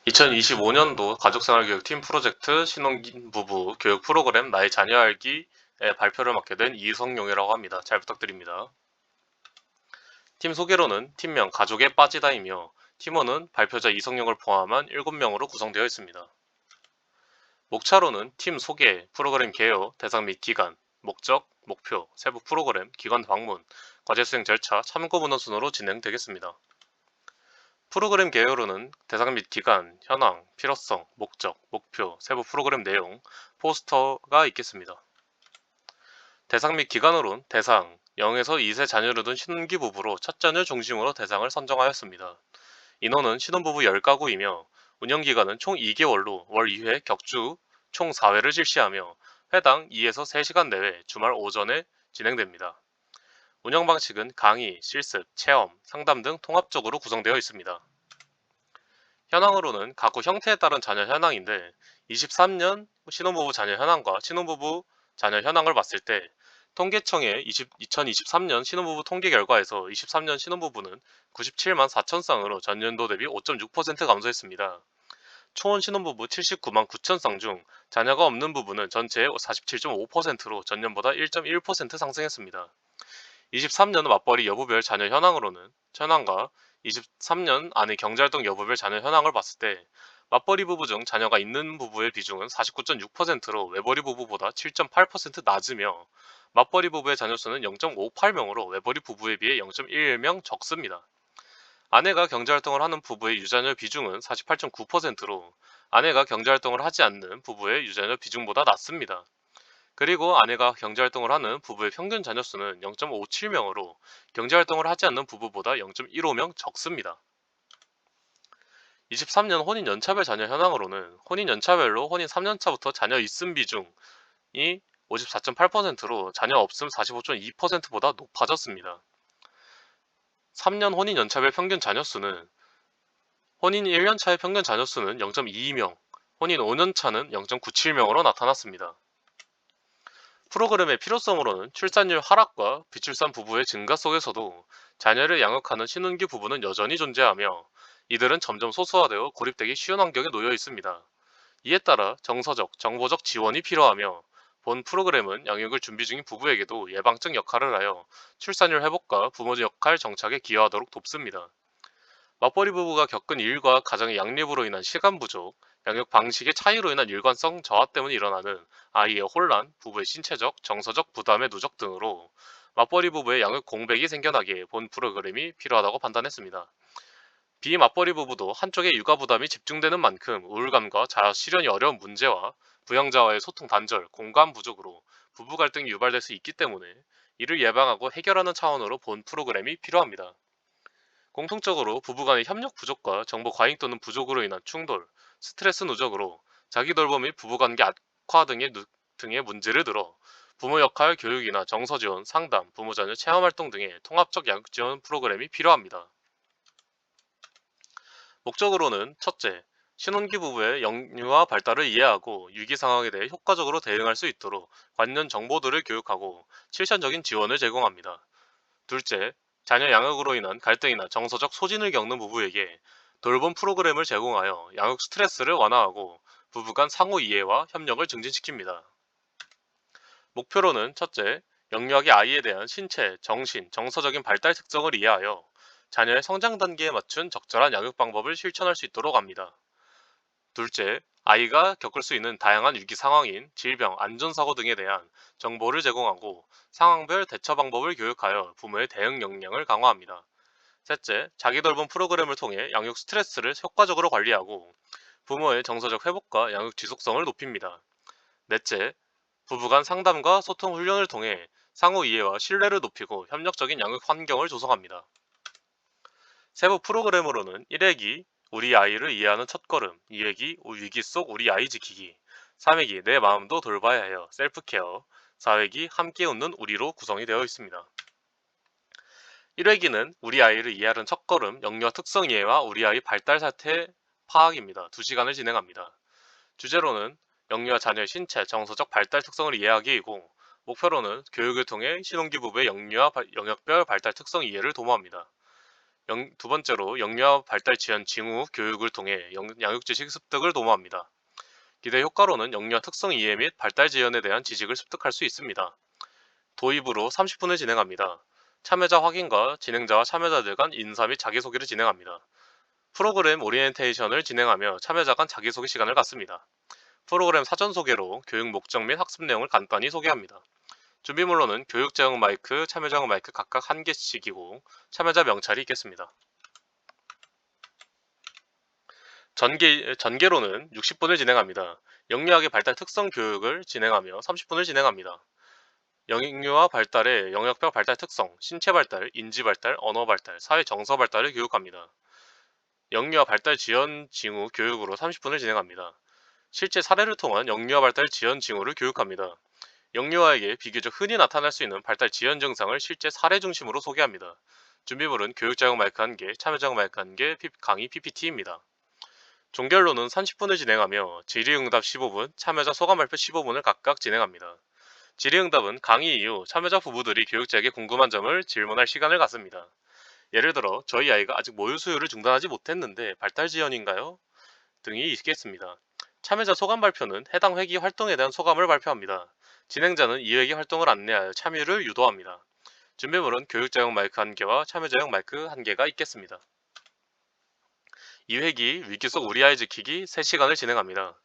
2025년도 가족생활교육팀 프로젝트 신혼부부 교육 프로그램 나의 자녀 알기의 발표를 맡게 된 이성용이라고 합니다. 잘 부탁드립니다. 팀 소개로는 팀명 가족에 빠지다이며 팀원은 발표자 이성용을 포함한 7명으로 구성되어 있습니다. 목차로는 팀 소개, 프로그램 개요, 대상 및 기간, 목적, 목표, 세부 프로그램, 기관 방문, 과제 수행 절차, 참고 문헌 순으로 진행되겠습니다. 프로그램 개요로는 대상 및 기간, 현황, 필요성, 목적, 목표, 세부 프로그램 내용, 포스터가 있겠습니다. 대상 및 기간으론 대상, 0에서 2세 자녀를 둔 신혼기 부부로 첫 자녀 중심으로 대상을 선정하였습니다. 인원은 신혼부부 10가구이며 운영기간은 총 2개월로 월 2회 격주 총 4회를 실시하며 회당 2에서 3시간 내외 주말 오전에 진행됩니다. 운영 방식은 강의, 실습, 체험, 상담 등 통합적으로 구성되어 있습니다. 현황으로는 가구 형태에 따른 자녀 현황인데 23년 신혼부부 자녀 현황과 신혼부부 자녀 현황을 봤을 때 통계청의 2023년 신혼부부 통계 결과에서 23년 신혼부부는 97만 4천 쌍으로 전년도 대비 5.6% 감소했습니다. 초혼 신혼부부 79만 9천 쌍 중 자녀가 없는 부부는 전체의 47.5%로 전년보다 1.1% 상승했습니다. 23년 맞벌이 여부별 자녀 현황과 23년 안의 경제활동 여부별 자녀 현황을 봤을 때 맞벌이 부부 중 자녀가 있는 부부의 비중은 49.6%로 외벌이 부부보다 7.8% 낮으며 맞벌이 부부의 자녀 수는 0.58명으로 외벌이 부부에 비해 0.11명 적습니다. 아내가 경제활동을 하는 부부의 유자녀 비중은 48.9%로 아내가 경제활동을 하지 않는 부부의 유자녀 비중보다 낮습니다. 그리고 아내가 경제활동을 하는 부부의 평균 자녀수는 0.57명으로 경제활동을 하지 않는 부부보다 0.15명 적습니다. 23년 혼인 연차별 자녀 현황으로는 혼인 연차별로 혼인 3년차부터 자녀 있음 비중이 54.8%로 자녀 없음 45.2%보다 높아졌습니다. 3년 혼인 연차별 평균 자녀수는 혼인 1년차의 평균 자녀수는 0.22명, 혼인 5년차는 0.97명으로 나타났습니다. 프로그램의 필요성으로는 출산율 하락과 비출산 부부의 증가 속에서도 자녀를 양육하는 신혼기 부부는 여전히 존재하며 이들은 점점 소수화되어 고립되기 쉬운 환경에 놓여 있습니다. 이에 따라 정서적, 정보적 지원이 필요하며 본 프로그램은 양육을 준비 중인 부부에게도 예방적 역할을 하여 출산율 회복과 부모 역할 정착에 기여하도록 돕습니다. 맞벌이 부부가 겪은 일과 가정의 양립으로 인한 시간 부족, 양육 방식의 차이로 인한 일관성 저하 때문에 일어나는 아이의 혼란, 부부의 신체적, 정서적 부담의 누적 등으로 맞벌이 부부의 양육 공백이 생겨나기에 본 프로그램이 필요하다고 판단했습니다. 비맞벌이 부부도 한쪽의 육아 부담이 집중되는 만큼 우울감과 자아 실현이 어려운 문제와 부양자와의 소통 단절, 공감 부족으로 부부 갈등이 유발될 수 있기 때문에 이를 예방하고 해결하는 차원으로 본 프로그램이 필요합니다. 공통적으로 부부간의 협력 부족과 정보 과잉 또는 부족으로 인한 충돌, 스트레스 누적으로 자기 돌봄 및 부부관계 악화 등의 문제를 들어 부모 역할 교육이나 정서 지원, 상담, 부모 자녀 체험 활동 등의 통합적 양육 지원 프로그램이 필요합니다. 목적으로는 첫째, 신혼기 부부의 영유아 발달을 이해하고 위기 상황에 대해 효과적으로 대응할 수 있도록 관련 정보들을 교육하고 실천적인 지원을 제공합니다. 둘째, 자녀 양육으로 인한 갈등이나 정서적 소진을 겪는 부부에게 돌봄 프로그램을 제공하여 양육 스트레스를 완화하고 부부 간 상호 이해와 협력을 증진시킵니다. 목표로는 첫째, 영유아기 아이에 대한 신체, 정신, 정서적인 발달 특성을 이해하여 자녀의 성장 단계에 맞춘 적절한 양육 방법을 실천할 수 있도록 합니다. 둘째, 아이가 겪을 수 있는 다양한 위기 상황인 질병, 안전사고 등에 대한 정보를 제공하고 상황별 대처 방법을 교육하여 부모의 대응 역량을 강화합니다. 셋째, 자기 돌봄 프로그램을 통해 양육 스트레스를 효과적으로 관리하고 부모의 정서적 회복과 양육 지속성을 높입니다. 넷째, 부부 간 상담과 소통 훈련을 통해 상호 이해와 신뢰를 높이고 협력적인 양육 환경을 조성합니다. 세부 프로그램으로는 1회기 우리 아이를 이해하는 첫걸음, 2회기 위기 속 우리 아이 지키기, 3회기 내 마음도 돌봐야 해요 셀프케어, 4회기 함께 웃는 우리로 구성이 되어 있습니다. 1회기는 우리 아이를 이해하는 첫걸음, 영유아 특성 이해와 우리 아이 발달 사태 파악입니다. 2시간을 진행합니다. 주제로는 영유아 자녀의 신체, 정서적 발달 특성을 이해하기이고 목표로는 교육을 통해 신혼기 부부의 영유아 영역별 발달 특성 이해를 도모합니다. 두 번째로 영유아 발달 지원 징후 교육을 통해 양육지식 습득을 도모합니다. 기대 효과로는 영유아 특성 이해 및 발달 지연에 대한 지식을 습득할 수 있습니다. 도입으로 30분을 진행합니다. 참여자 확인과 진행자와 참여자들 간 인사 및 자기소개를 진행합니다. 프로그램 오리엔테이션을 진행하며 참여자 간 자기소개 시간을 갖습니다. 프로그램 사전 소개로 교육 목적 및 학습 내용을 간단히 소개합니다. 준비물로는 교육자용 마이크, 참여자용 마이크 각각 1개씩이고 참여자 명찰이 있겠습니다. 전개로는 60분을 진행합니다. 영유아기 발달 특성 교육을 진행하며 30분을 진행합니다. 영유아 발달의 영역별 발달 특성, 신체 발달, 인지 발달, 언어 발달, 사회 정서 발달을 교육합니다. 영유아 발달 지원 징후 교육으로 30분을 진행합니다. 실제 사례를 통한 영유아 발달 지연 징후를 교육합니다. 영유아에게 비교적 흔히 나타날 수 있는 발달 지연 증상을 실제 사례 중심으로 소개합니다. 준비물은 교육자용 마이크 1개, 참여자용 마이크 1개, 강의 PPT입니다. 종결로는 30분을 진행하며 질의응답 15분, 참여자 소감 발표 15분을 각각 진행합니다. 질의응답은 강의 이후 참여자 부부들이 교육자에게 궁금한 점을 질문할 시간을 갖습니다. 예를 들어 저희 아이가 아직 모유 수유를 중단하지 못했는데 발달 지연인가요? 등이 있겠습니다. 참여자 소감 발표는 해당 회기 활동에 대한 소감을 발표합니다. 진행자는 이 회기 활동을 안내하여 참여를 유도합니다. 준비물은 교육자용 마이크 1개와 참여자용 마이크 1개가 있겠습니다. 2회기 위기 속 우리 아이 지키기 3시간을 진행합니다.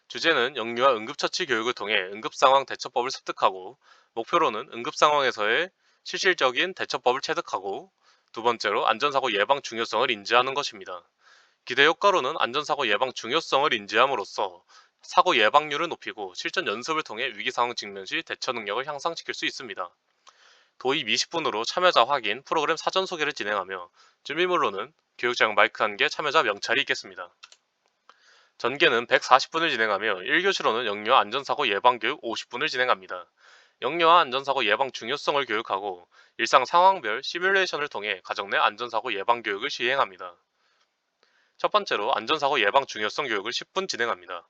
주제는 영유아 응급처치 교육을 통해 응급상황 대처법을 습득하고 목표로는 응급상황에서의 실질적인 대처법을 체득하고 두 번째로 안전사고 예방 중요성을 인지하는 것입니다. 기대 효과로는 안전사고 예방 중요성을 인지함으로써 사고 예방률을 높이고 실전 연습을 통해 위기상황 직면 시 대처 능력을 향상시킬 수 있습니다. 도입 20분으로 참여자 확인, 프로그램 사전 소개를 진행하며 준비물로는 교육장 마이크 1개, 참여자 명찰이 있겠습니다. 전개는 140분을 진행하며 1교시로는 영유아 안전사고 예방교육 50분을 진행합니다. 영유아 안전사고 예방 중요성을 교육하고 일상 상황별 시뮬레이션을 통해 가정 내 안전사고 예방교육을 시행합니다. 첫 번째로 안전사고 예방 중요성 교육을 10분 진행합니다.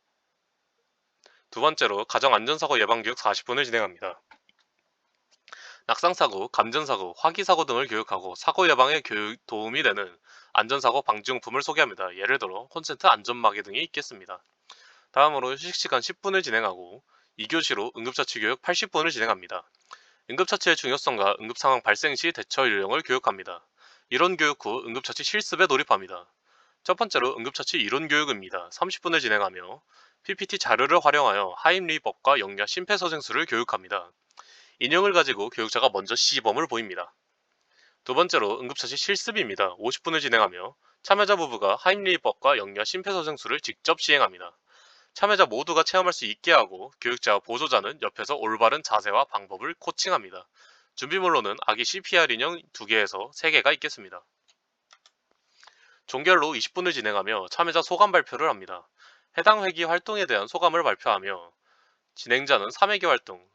두 번째로 가정 안전사고 예방교육 40분을 진행합니다. 낙상사고, 감전사고, 화기사고 등을 교육하고 사고 예방에 도움이 되는 안전사고 방지용품을 소개합니다. 예를 들어 콘센트 안전마개 등이 있겠습니다. 다음으로 휴식시간 10분을 진행하고 2교시로 응급처치 교육 80분을 진행합니다. 응급처치의 중요성과 응급상황 발생 시 대처 요령을 교육합니다. 이론 교육 후 응급처치 실습에 돌입합니다. 첫 번째로 응급처치 이론 교육입니다. 30분을 진행하며 PPT 자료를 활용하여 하임리법과 영유아 심폐소생술을 교육합니다. 인형을 가지고 교육자가 먼저 시범을 보입니다. 두 번째로 응급처치 실습입니다. 50분을 진행하며 참여자 부부가 하임리법과 영유아 심폐소생술을 직접 시행합니다. 참여자 모두가 체험할 수 있게 하고 교육자와 보조자는 옆에서 올바른 자세와 방법을 코칭합니다. 준비물로는 아기 CPR 인형 2개에서 3개가 있겠습니다. 종결로 20분을 진행하며 참여자 소감 발표를 합니다. 해당 회기 활동에 대한 소감을 발표하며 진행자는 3회기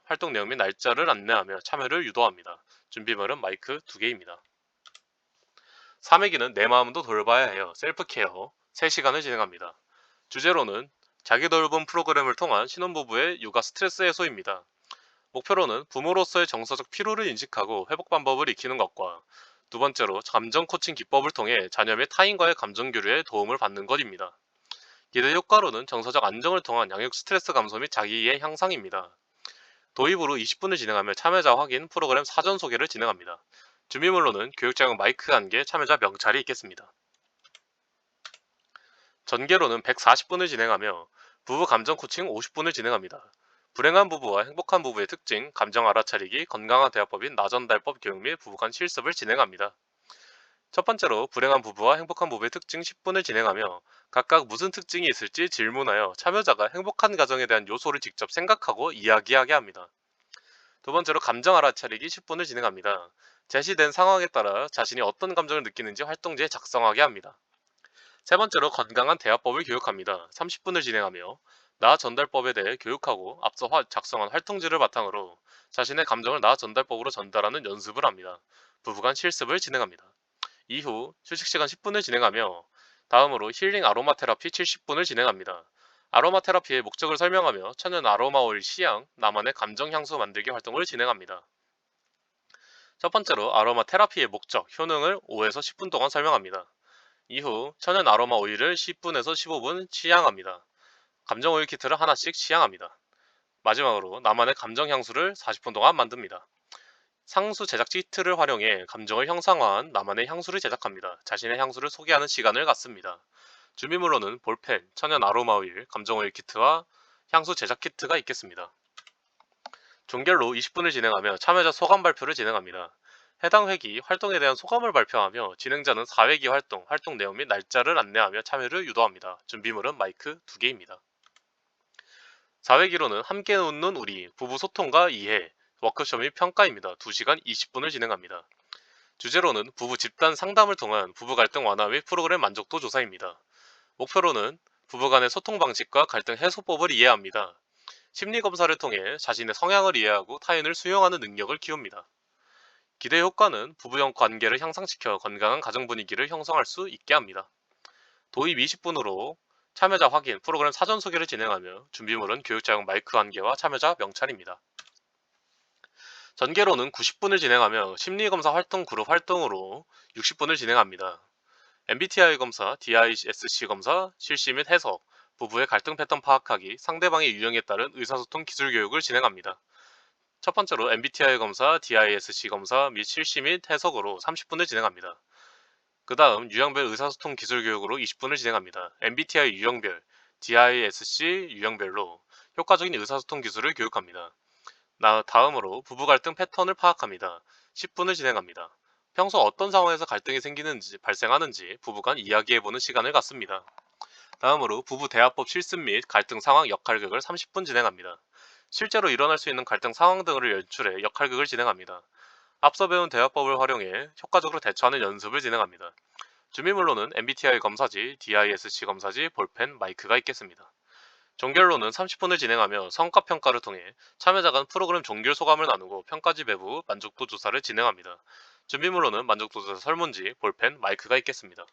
활동 내용 및 날짜를 안내하며 참여를 유도합니다. 준비물은 마이크 2개입니다. 3회기는 내 마음도 돌봐야 해요. 셀프케어 3시간을 진행합니다. 주제로는 자기 돌봄 프로그램을 통한 신혼부부의 육아 스트레스 해소입니다. 목표로는 부모로서의 정서적 피로를 인식하고 회복 방법을 익히는 것과 두 번째로 감정 코칭 기법을 통해 자녀 및 타인과의 감정 교류에 도움을 받는 것입니다. 기대 효과로는 정서적 안정을 통한 양육 스트레스 감소 및 자기이해 향상입니다. 도입으로 20분을 진행하며 참여자 확인, 프로그램 사전 소개를 진행합니다. 준비물로는 교육자용 마이크 1개, 참여자 명찰이 있겠습니다. 전개로는 140분을 진행하며 부부 감정 코칭 50분을 진행합니다. 불행한 부부와 행복한 부부의 특징, 감정 알아차리기, 건강한 대화법인 나전달법 교육 및 부부 간 실습을 진행합니다. 첫 번째로 불행한 부부와 행복한 부부의 특징 10분을 진행하며 각각 무슨 특징이 있을지 질문하여 참여자가 행복한 가정에 대한 요소를 직접 생각하고 이야기하게 합니다. 두 번째로 감정 알아차리기 10분을 진행합니다. 제시된 상황에 따라 자신이 어떤 감정을 느끼는지 활동지에 작성하게 합니다. 세 번째로 건강한 대화법을 교육합니다. 30분을 진행하며 나 전달법에 대해 교육하고 앞서 작성한 활동지를 바탕으로 자신의 감정을 나 전달법으로 전달하는 연습을 합니다. 부부간 실습을 진행합니다. 이후 휴식시간 10분을 진행하며 다음으로 힐링 아로마 테라피 70분을 진행합니다. 아로마 테라피의 목적을 설명하며 천연 아로마 오일 시향, 나만의 감정 향수 만들기 활동을 진행합니다. 첫 번째로 아로마 테라피의 목적, 효능을 5에서 10분 동안 설명합니다. 이후 천연 아로마 오일을 10분에서 15분 시향합니다. 감정 오일 키트를 하나씩 시향합니다. 마지막으로 나만의 감정 향수를 40분 동안 만듭니다. 상수 제작 키트를 활용해 감정을 형상화한 나만의 향수를 제작합니다. 자신의 향수를 소개하는 시간을 갖습니다. 준비물로는 볼펜, 천연 아로마 오일, 감정 오일 키트와 향수 제작 키트가 있겠습니다. 종결로 20분을 진행하며 참여자 소감 발표를 진행합니다. 해당 회기 활동에 대한 소감을 발표하며 진행자는 4회기 활동 내용 및 날짜를 안내하며 참여를 유도합니다. 준비물은 마이크 2개입니다. 4회기로는 함께 웃는 우리, 부부 소통과 이해, 워크숍 및 평가입니다. 2시간 20분을 진행합니다. 주제로는 부부 집단 상담을 통한 부부 갈등 완화 및 프로그램 만족도 조사입니다. 목표로는 부부 간의 소통 방식과 갈등 해소법을 이해합니다. 심리검사를 통해 자신의 성향을 이해하고 타인을 수용하는 능력을 키웁니다. 기대 효과는 부부형 관계를 향상시켜 건강한 가정 분위기를 형성할 수 있게 합니다. 도입 20분으로 참여자 확인, 프로그램 사전 소개를 진행하며 준비물은 교육자용 마이크 1개와 참여자 명찰입니다. 전개로는 90분을 진행하며 심리검사 활동 그룹 활동으로 60분을 진행합니다. MBTI 검사, DISC 검사, 실시 및 해석, 부부의 갈등 패턴 파악하기, 상대방의 유형에 따른 의사소통 기술 교육을 진행합니다. 첫 번째로 MBTI 검사, DISC 검사 및 실시 및 해석으로 30분을 진행합니다. 그 다음 유형별 의사소통 기술 교육으로 20분을 진행합니다. MBTI 유형별, DISC 유형별로 효과적인 의사소통 기술을 교육합니다. 다음으로 부부 갈등 패턴을 파악합니다. 10분을 진행합니다. 평소 어떤 상황에서 갈등이 발생하는지 부부 간 이야기해보는 시간을 갖습니다. 다음으로 부부 대화법 실습 및 갈등 상황 역할극을 30분 진행합니다. 실제로 일어날 수 있는 갈등 상황 등을 연출해 역할극을 진행합니다. 앞서 배운 대화법을 활용해 효과적으로 대처하는 연습을 진행합니다. 준비물로는 MBTI 검사지, DISC 검사지, 볼펜, 마이크가 있겠습니다. 종결로는 30분을 진행하며 성과평가를 통해 참여자 간 프로그램 종결 소감을 나누고 평가지 배부, 만족도 조사를 진행합니다. 준비물로는 만족도 조사 설문지, 볼펜, 마이크가 있겠습니다.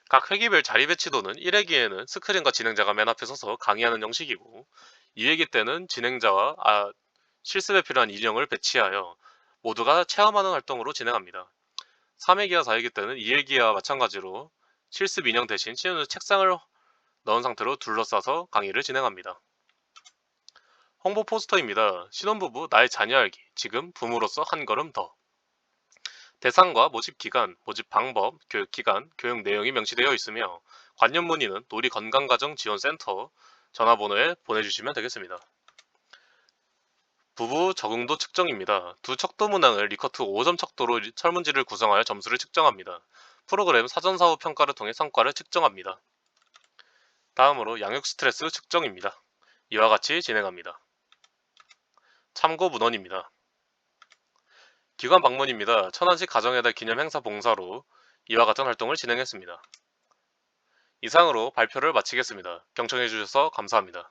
각 회기별 자리 배치도는 1회기에는 스크린과 진행자가 맨 앞에 서서 강의하는 형식이고 2회기 때는 진행자와 실습에 필요한 인형을 배치하여 모두가 체험하는 활동으로 진행합니다. 3회기와 4회기 때는 2회기와 마찬가지로 실습 인형 대신 책상을 넣은 상태로 둘러싸서 강의를 진행합니다. 홍보 포스터입니다. 신혼부부 나의 자녀 알기, 지금 부모로서 한 걸음 더. 대상과 모집 기간, 모집 방법, 교육 기간, 교육 내용이 명시되어 있으며 관련 문의는 놀이건강가정지원센터 전화번호에 보내주시면 되겠습니다. 부부 적응도 측정입니다. 두 척도 문항을 리커트 5점 척도로 설문지를 구성하여 점수를 측정합니다. 프로그램 사전사후 평가를 통해 성과를 측정합니다. 다음으로 양육 스트레스 측정입니다. 이와 같이 진행합니다. 참고 문헌입니다. 기관 방문입니다. 천안시 가정의 달 기념 행사 봉사로 이와 같은 활동을 진행했습니다. 이상으로 발표를 마치겠습니다. 경청해주셔서 감사합니다.